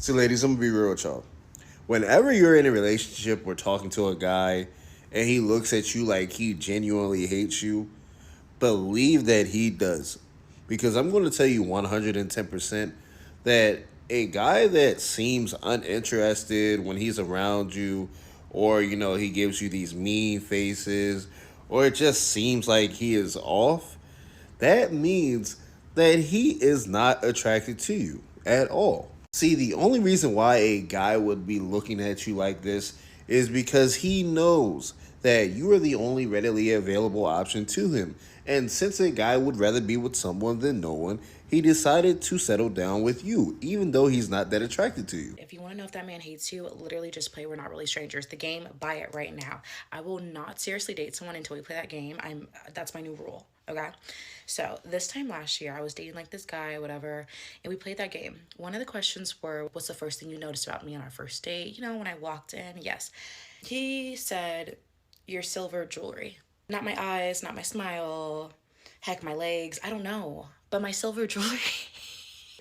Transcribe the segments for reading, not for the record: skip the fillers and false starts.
So, ladies, I'm gonna be real with y'all. Whenever you're in a relationship or talking to a guy and he looks at you like he genuinely hates you, believe that he does. Because I'm going to tell you 110% that a guy that seems uninterested when he's around you, or, he gives you these mean faces, or it just seems like he is off, that means that he is not attracted to you at all. See, the only reason why a guy would be looking at you like this is because he knows that you are the only readily available option to him. And since a guy would rather be with someone than no one, he decided to settle down with you, even though he's not that attracted to you. If you want to know if that man hates you, literally just play We're Not Really Strangers. The game, buy it right now. I will not seriously date someone until we play that game. That's my new rule. Okay. So this time last year, I was dating like this guy, whatever, and we played that game. One of the questions were, what's the first thing you noticed about me on our first date? When I walked in, yes. He said, your silver jewelry. Not my eyes, not my smile, heck, my legs. I don't know. But my silver jewelry.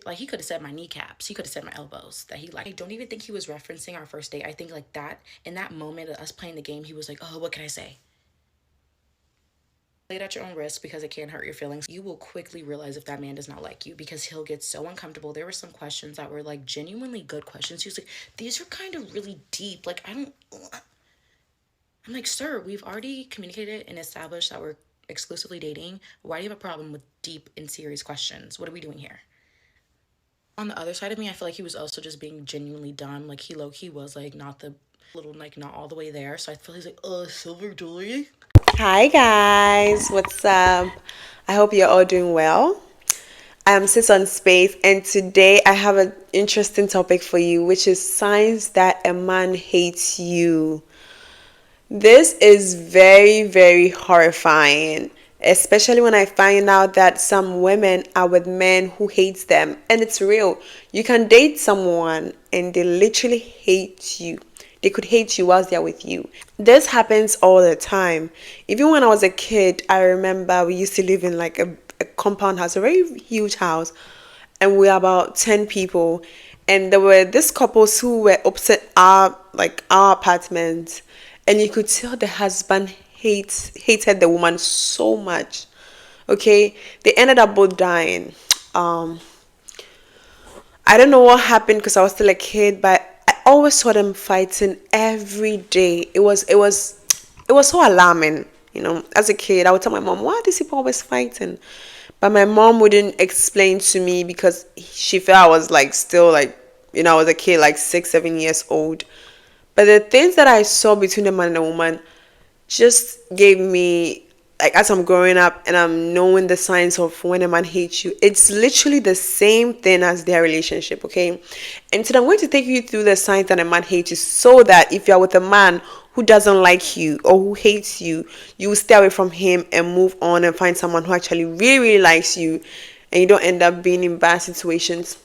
Like, he could have said my kneecaps. He could have said my elbows. That he like. I don't even think he was referencing our first date. I think like that in that moment of us playing the game, he was like, "Oh, what can I say?" Play it at your own risk because it can hurt your feelings. You will quickly realize if that man does not like you because he'll get so uncomfortable. There were some questions that were like genuinely good questions. He was like, "These are kind of really deep. Like, I don't." I'm like, "Sir, we've already communicated and established that we're exclusively dating. Why do you have a problem with deep and serious questions? What are we doing here?" On the other side of me, I feel like he was also just being genuinely dumb. Like, he low key was like not the little, like, not all the way there. So I feel he's like, silver jewelry. Hi guys, what's up? I hope you're all doing well. I'm Sis on Space, and today I have an interesting topic for you, which is signs that a man hates you. This is very, very horrifying, especially when I find out that some women are with men who hates them, and it's real. You can date someone and they literally hate you. They could hate you whilst they're with you. This happens all the time. Even when I was a kid, I remember we used to live in like a compound house, a very huge house, and we were about 10 people. And there were these couples who were opposite our apartment, and you could tell the husband hated the woman so much. Okay, they ended up both dying. Um, I don't know what happened because I was still a kid, but I always saw them fighting every day. It was so alarming. As a kid, I would tell my mom, "Why are these people always fighting?" But my mom wouldn't explain to me because she felt I was like still like I was a kid, like 6, 7 years old. But the things that I saw between the man and the woman just gave me, like, as I'm growing up and I'm knowing the signs of when a man hates you, it's literally the same thing as their relationship. Okay, and so I'm going to take you through the signs that a man hates you, so that if you're with a man who doesn't like you or who hates you, you will stay away from him and move on and find someone who actually really, really likes you, and you don't end up being in bad situations.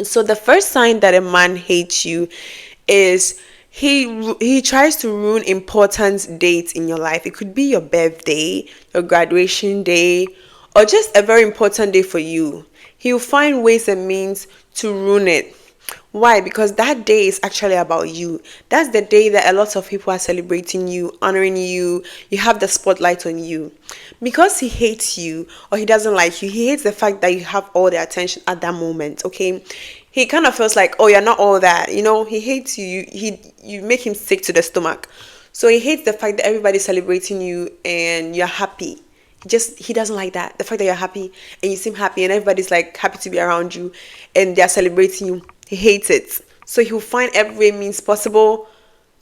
So the first sign that a man hates you is he tries to ruin important dates in your life. It could be your birthday, your graduation day, or just a very important day for you. He'll find ways and means to ruin it. Why? Because that day is actually about you. That's the day that a lot of people are celebrating you, honoring you. You have the spotlight on you. Because he hates you or he doesn't like you, he hates the fact that you have all the attention at that moment, okay? He kind of feels like, oh, you're not all that. He hates you. You make him sick to the stomach. So he hates the fact that everybody's celebrating you and you're happy. He doesn't like that. The fact that you're happy and you seem happy and everybody's like happy to be around you and they're celebrating you. He hates it. So he'll find every means possible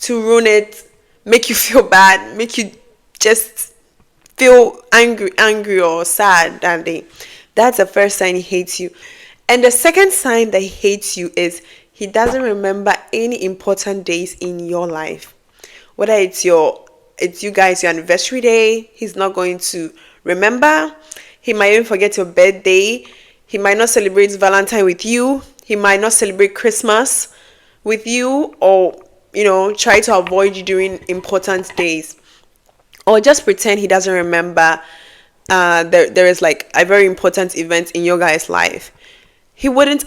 to ruin it, make you feel bad, make you just feel angry or sad that day. That's the first sign he hates you. And the second sign that he hates you is he doesn't remember any important days in your life. Whether it's you guys your anniversary day, he's not going to remember. He might even forget your birthday. He might not celebrate Valentine with you. He might not celebrate Christmas with you, or try to avoid you during important days, or just pretend he doesn't remember. There is like a very important event in your guy's life. He wouldn't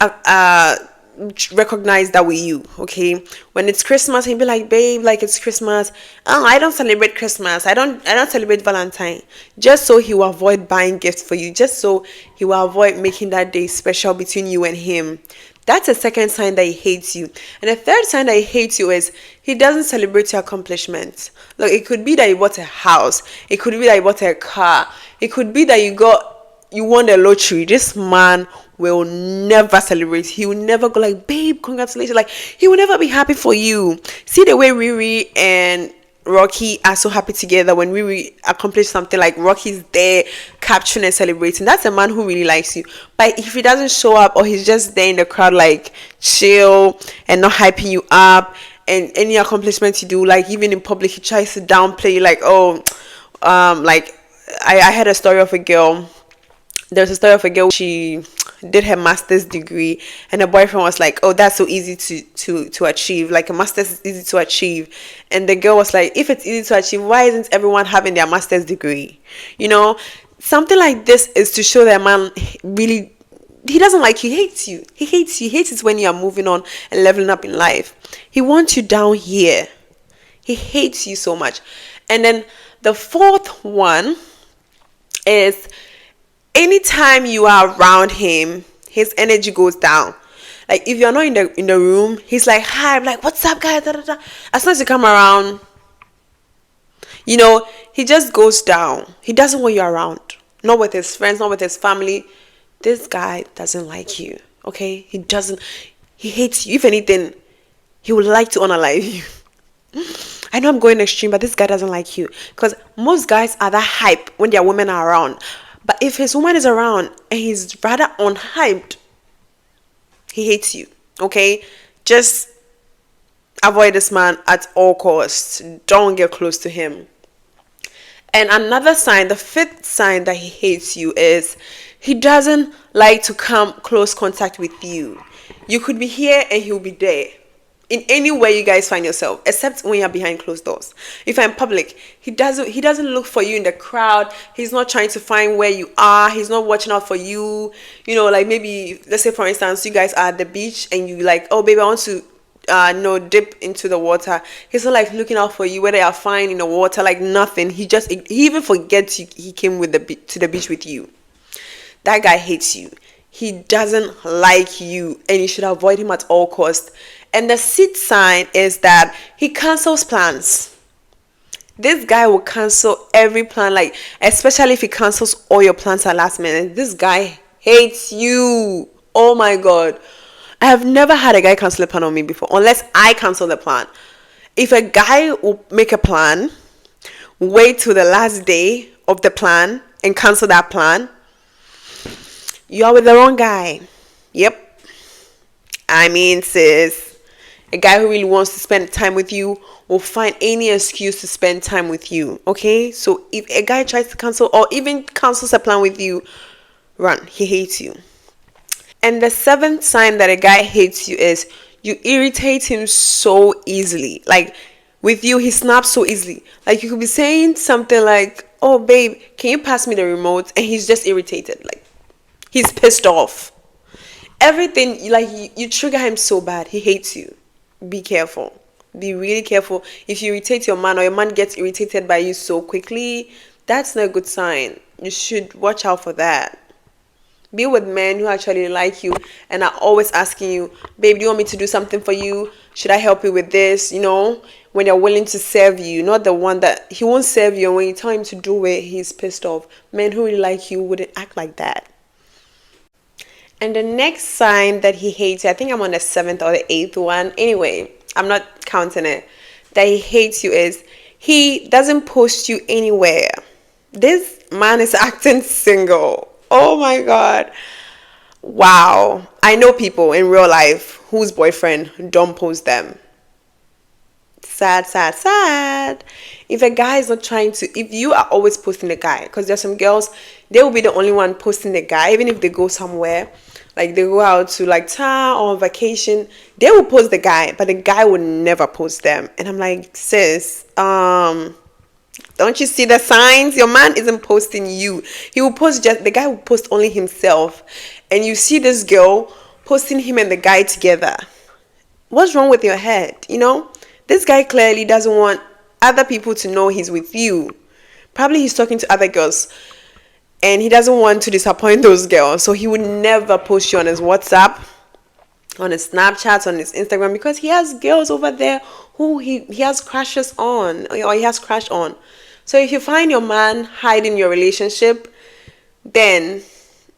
recognize that with you, okay? When it's Christmas, he'll be like, babe, like it's Christmas. Oh, I don't celebrate Christmas. I don't celebrate Valentine. Just so he will avoid buying gifts for you. Just so he will avoid making that day special between you and him. That's a second sign that he hates you. And the third sign that he hates you is he doesn't celebrate your accomplishments. Look, it could be that you bought a house. It could be that you bought a car. It could be that you won the lottery. This man will never celebrate. He will never go like, babe, congratulations. Like, he will never be happy for you. See the way Riri and Rocky are so happy together when Riri accomplish something, like Rocky's there capturing and celebrating. That's a man who really likes you. But if he doesn't show up, or he's just there in the crowd like chill and not hyping you up, and any accomplishments you do, like even in public, he tries to downplay you, like, oh, like I had a story of a girl. There's a story of a girl. She did her master's degree, and her boyfriend was like, oh, that's so easy to achieve, like a master's is easy to achieve. And the girl was like, if it's easy to achieve, why isn't everyone having their master's degree? You know, something like this is to show that man really, he doesn't like you. He hates you. He hates you. He hates it when you are moving on and leveling up in life. He wants you down here. He hates you so much. And then the fourth one is, anytime you are around him, his energy goes down. Like if you're not in the room, he's like, hi, I'm like, what's up, guys? Da, da, da. As soon as you come around, he just goes down. He doesn't want you around. Not with his friends, not with his family. This guy doesn't like you. Okay? He hates you. If anything, he would like to unalive you. I know I'm going extreme, but this guy doesn't like you. Because most guys are that hype when their women are around. But if his woman is around and he's rather unhyped, he hates you. Okay? Just avoid this man at all costs. Don't get close to him. And another sign, the fifth sign that he hates you, is he doesn't like to come close contact with you. You could be here and he'll be there. In any way you guys find yourself, except when you're behind closed doors. If you're in public, he doesn't look for you in the crowd. He's not trying to find where you are. He's not watching out for you. Like maybe, let's say for instance, you guys are at the beach and you like, oh baby, I want to dip into the water. He's not like looking out for you, whether you're fine in the water, like nothing. He even forgets he came to the beach with you. That guy hates you. He doesn't like you, and you should avoid him at all costs. And the sixth sign is that he cancels plans. This guy will cancel every plan, like especially if he cancels all your plans at last minute. This guy hates you. Oh my god. I have never had a guy cancel a plan on me before, unless I cancel the plan. If a guy will make a plan, wait till the last day of the plan and cancel that plan, you are with the wrong guy. Yep. I mean, sis, a guy who really wants to spend time with you will find any excuse to spend time with you. Okay? So if a guy tries to cancel or even cancels a plan with you, run. He hates you. And the seventh sign that a guy hates you is you irritate him so easily. Like with you, he snaps so easily. Like you could be saying something like, oh babe, can you pass me the remote? And he's just irritated. Like he's pissed off. Everything, like you trigger him so bad. He hates you. Be careful. Be really careful. If you irritate your man or your man gets irritated by you so quickly, that's not a good sign. You should watch out for that. Be with men who actually like you and are always asking you, babe, do you want me to do something for you? Should I help you with this? When they're willing to serve you, not the one that he won't serve you, and when you tell him to do it, he's pissed off. Men who really like you wouldn't act like that. And the next sign that he hates, I think I'm on the seventh or the eighth one. Anyway, I'm not counting it. That he hates you is he doesn't post you anywhere. This man is acting single. Oh my god. Wow. I know people in real life whose boyfriend don't post them. Sad, sad, sad. If a guy is not trying to, if you are always posting the guy, because there's some girls, they will be the only one posting the guy, even if they go somewhere, like they go out to like town or on vacation, they will post the guy, but the guy will never post them. And I'm like, sis, don't you see the signs? Your man isn't posting you. He will post the guy will post only himself. And you see this girl posting him and the guy together. What's wrong with your head? This guy clearly doesn't want other people to know he's with you. Probably he's talking to other girls and he doesn't want to disappoint those girls. So he would never post you on his WhatsApp, on his Snapchat, on his Instagram, because he has girls over there who he has crushes on, or he has crush on. So if you find your man hiding your relationship, then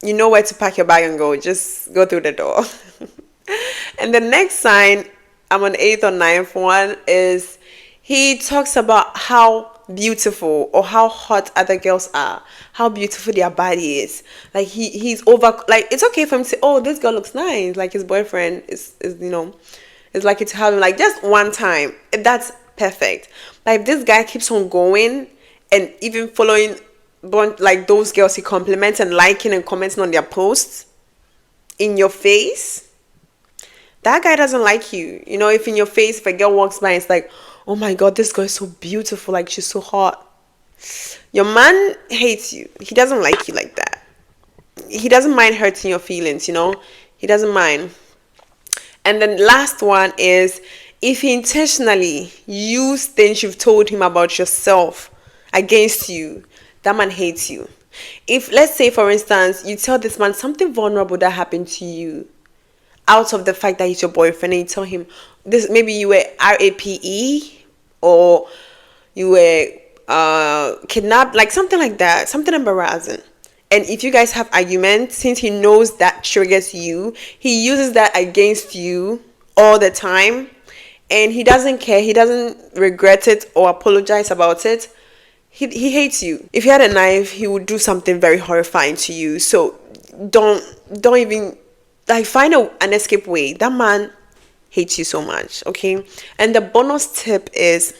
you know where to pack your bag and go. Just go through the door. And the next sign, I'm on 8th or 9th one, is he talks about how beautiful or how hot other girls are, how beautiful their body is. Like he's over, like it's okay for him to say, oh, this girl looks nice. Like his boyfriend is lucky to have him. Like just one time, that's perfect. Like if this guy keeps on going and even following like those girls he compliments and liking and commenting on their posts in your face, that guy doesn't like you. If in your face, if a girl walks by and it's like, oh my god, this girl is so beautiful, like she's so hot, your man hates you. He doesn't like you like that. He doesn't mind hurting your feelings. He doesn't mind. And then last one is, if he intentionally used things you've told him about yourself against you, that man hates you. If, let's say for instance, you tell this man something vulnerable that happened to you, out of the fact that he's your boyfriend, and you tell him this, maybe you were RAPE or you were kidnapped, like something like that, something embarrassing. And if you guys have arguments, since he knows that triggers you, he uses that against you all the time, and he doesn't care, he doesn't regret it or apologize about it. He hates you. If he had a knife, he would do something very horrifying to you. So don't even find an escape way. That man hates you so much, okay? And the bonus tip is,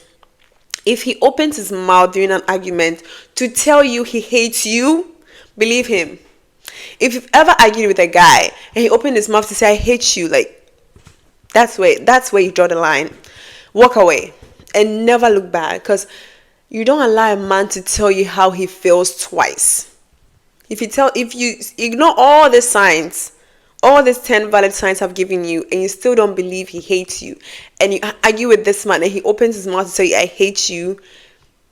if he opens his mouth during an argument to tell you he hates you, believe him. If you've ever argued with a guy and he opened his mouth to say I hate you, like that's where you draw the line. Walk away and never look back, because you don't allow a man to tell you how he feels twice. If you ignore all the signs, all these 10 valid signs I've given you, and you still don't believe he hates you, and you argue with this man and he opens his mouth to say I hate you,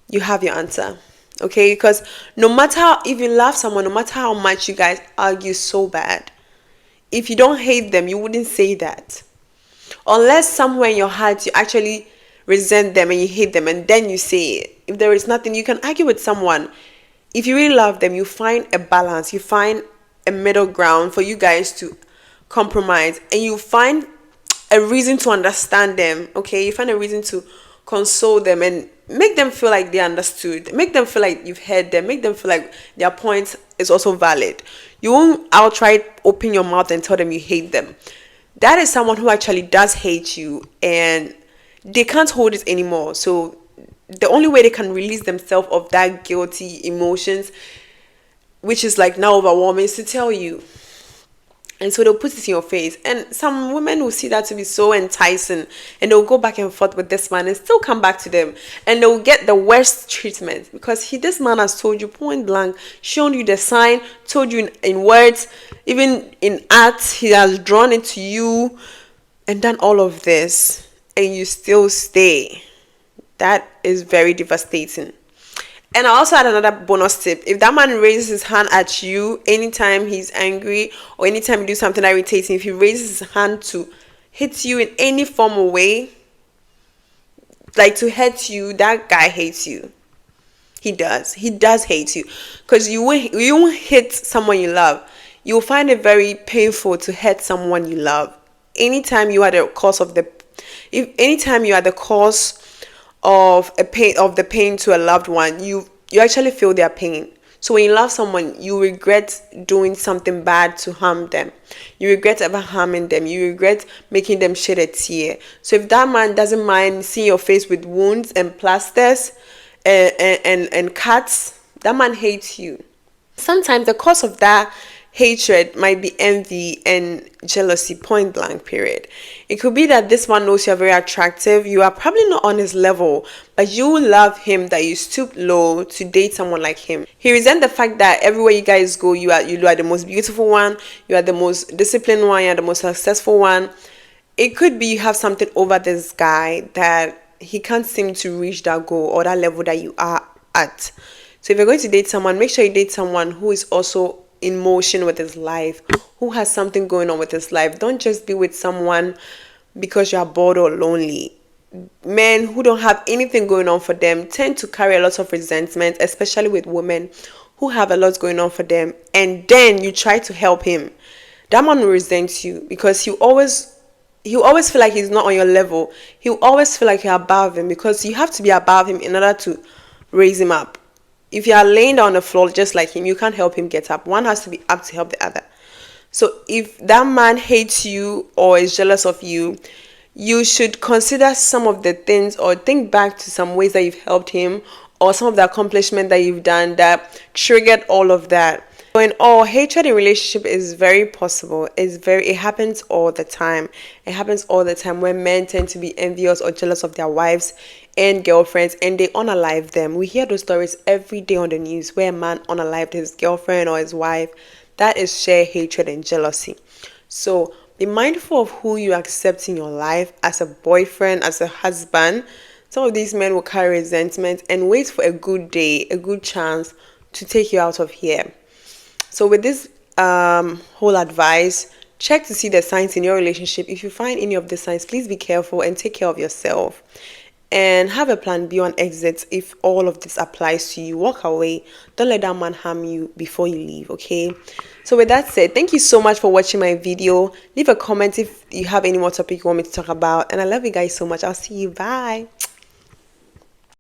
you have your answer. Okay? Because no matter if you love someone, no matter how much you guys argue so bad, if you don't hate them, you wouldn't say that. Unless somewhere in your heart you actually resent them and you hate them, and then you say it. If there is nothing, you can argue with someone. If you really love them, you find a balance, you find a middle ground for you guys to compromise, and you find a reason to understand them. Okay, you find a reason to console them and make them feel like they understood, make them feel like you've heard them, make them feel like their point is also valid. You won't outright open your mouth and tell them you hate them. That is someone who actually does hate you and they can't hold it anymore. So the only way they can release themselves of that guilty emotions, which is like now overwhelming, is to tell you. And so they'll put it in your face. And some women will see that to be so enticing, and they'll go back and forth with this man and still come back to them. And they'll get the worst treatment because this man has told you point blank, shown you the sign, told you in words, even in art, he has drawn it to you and done all of this, and you still stay. That is very devastating. And I also had another bonus tip. If that man raises his hand at you anytime he's angry or anytime you do something irritating, if he raises his hand to hit you in any form of way, like to hurt you, that guy hates you. He does hate you, because you won't hit someone you love. You'll find it very painful to hurt someone you love. Anytime you are the cause of the pain to a loved one, you actually feel their pain. So when you love someone, you regret doing something bad to harm them. You regret ever harming them. You regret making them shed a tear. So if that man doesn't mind seeing your face with wounds and plasters and cuts, that man hates you. Sometimes the cause of that hatred might be envy and jealousy, point blank, period. It could be that this one knows you're very attractive. You are probably not on his level, but you love him that you stoop low to date someone like him. He resents the fact that everywhere you guys go, you are the most beautiful one, you are the most disciplined one, you are the most successful one. It could be you have something over this guy that he can't seem to reach that goal or that level that you are at. So if you're going to date someone, make sure you date someone who is also in motion with his life, who has something going on with his life. Don't just be with someone because you are bored or lonely. Men who don't have anything going on for them tend to carry a lot of resentment, especially with women who have a lot going on for them, and then you try to help him. That man will resent you because he always feel like he's not on your level. He always feel like you're above him because you have to be above him in order to raise him up. If you are laying down on the floor just like him, you can't help him get up. One has to be up to help the other. So if that man hates you or is jealous of you, you should consider some of the things or think back to some ways that you've helped him or some of the accomplishment that you've done that triggered all of that. So in all, hatred in relationship is very possible. It happens all the time. It happens all the time when men tend to be envious or jealous of their wives and girlfriends and they unalive them. We hear those stories every day on the news where a man unalived his girlfriend or his wife. That is sheer hatred and jealousy. So be mindful of who you accept in your life as a boyfriend, as a husband. Some of these men will carry resentment and wait for a good day, a good chance to take you out of here. So with this whole advice, check to see the signs in your relationship. If you find any of the signs, please be careful and take care of yourself. And have a plan B on exit if all of this applies to you. Walk away. Don't let that man harm you before you leave, okay? So with that said, thank you so much for watching my video. Leave a comment if you have any more topic you want me to talk about. And I love you guys so much. I'll see you. Bye.